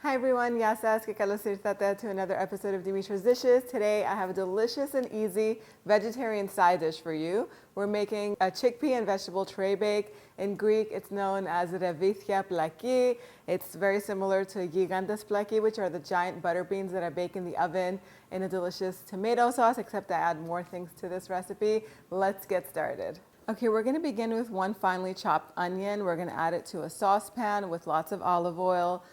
Hi everyone, yasas, que kalosir tata to another episode of Dimitra's Dishes. Today I have a delicious and easy vegetarian side dish for you. We're making a chickpea and vegetable tray bake. In Greek, it's known as revithia plaki. It's very similar to gigantes plaki, which are the giant butter beans that I bake in the oven in a delicious tomato sauce, except I add more things to this recipe. Let's get started. Okay, we're going to begin with one finely chopped onion. We're going to add it to a saucepan with lots of olive oil,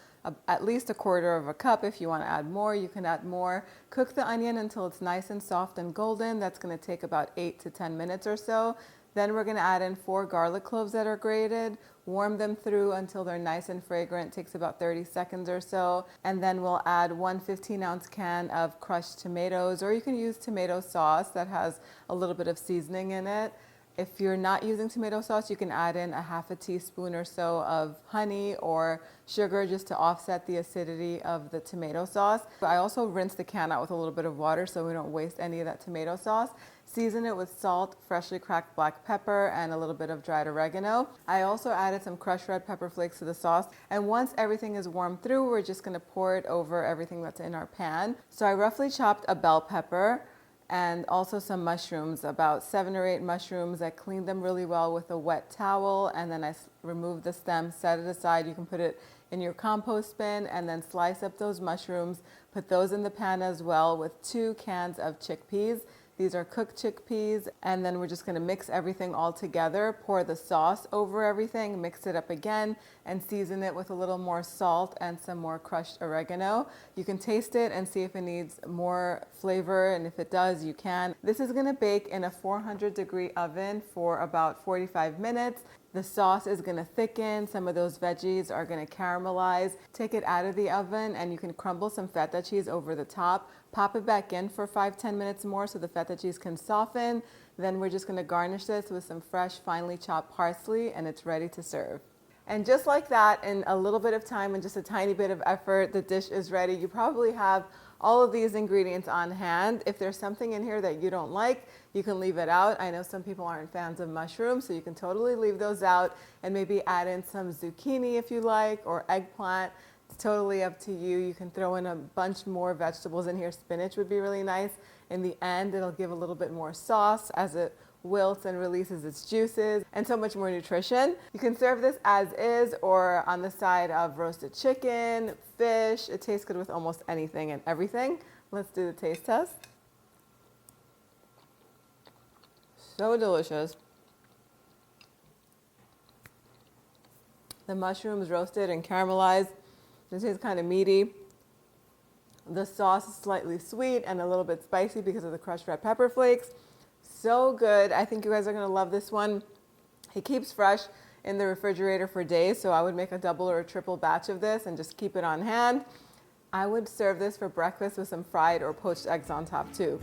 at least a quarter of a cup. If you want to add more, you can add more. Cook the onion until it's nice and soft and golden. That's going to take about 8 to 10 minutes or so. Then we're going to add in 4 garlic cloves that are grated. Warm them through until they're nice and fragrant. It takes about 30 seconds or so. And then we'll add 1 15-ounce can of crushed tomatoes, or you can use tomato sauce that has a little bit of seasoning in it. If you're not using tomato sauce, you can add in a half a teaspoon or so of honey or sugar just to offset the acidity of the tomato sauce. I also rinse the can out with a little bit of water so we don't waste any of that tomato sauce. Season it with salt, freshly cracked black pepper, and a little bit of dried oregano. I also added some crushed red pepper flakes to the sauce. And once everything is warmed through, we're just gonna pour it over everything that's in our pan. So I roughly chopped a bell pepper, and also some mushrooms, about 7 or 8 mushrooms. I cleaned them really well with a wet towel, and then I removed the stem, set it aside. You can put it in your compost bin and then slice up those mushrooms, put those in the pan as well with 2 cans of chickpeas. These are cooked chickpeas, and then we're just gonna mix everything all together, pour the sauce over everything, mix it up again, and season it with a little more salt and some more crushed oregano. You can taste it and see if it needs more flavor, and if it does, you can. This is gonna bake in a 400-degree oven for about 45 minutes. The sauce is gonna thicken, some of those veggies are gonna caramelize. Take it out of the oven and you can crumble some feta cheese over the top. Pop it back in for 5-10 minutes more so the feta cheese can soften. Then we're just gonna garnish this with some fresh, finely chopped parsley, and it's ready to serve. And just like that, in a little bit of time and just a tiny bit of effort, the dish is ready. You probably have all of these ingredients on hand. If there's something in here that you don't like, you can leave it out. I know some people aren't fans of mushrooms, so you can totally leave those out and maybe add in some zucchini if you like, or eggplant. It's totally up to you. You can throw in a bunch more vegetables in here. Spinach would be really nice. In the end, it'll give a little bit more sauce as it wilts and releases its juices, and so much more nutrition. You can serve this as is or on the side of roasted chicken, fish. It tastes good with almost anything and everything. Let's do the taste test. So delicious. The mushrooms roasted and caramelized. This tastes kind of meaty. The sauce is slightly sweet and a little bit spicy because of the crushed red pepper flakes. So good. I think you guys are going to love this one. It keeps fresh in the refrigerator for days, so I would make a double or a triple batch of this and just keep it on hand. I would serve this for breakfast with some fried or poached eggs on top too.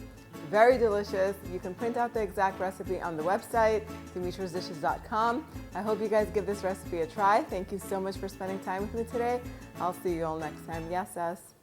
Very delicious. You can print out the exact recipe on the website, dimitrasdishes.com. I hope you guys give this recipe a try. Thank you so much for spending time with me today. I'll see you all next time. Yasas.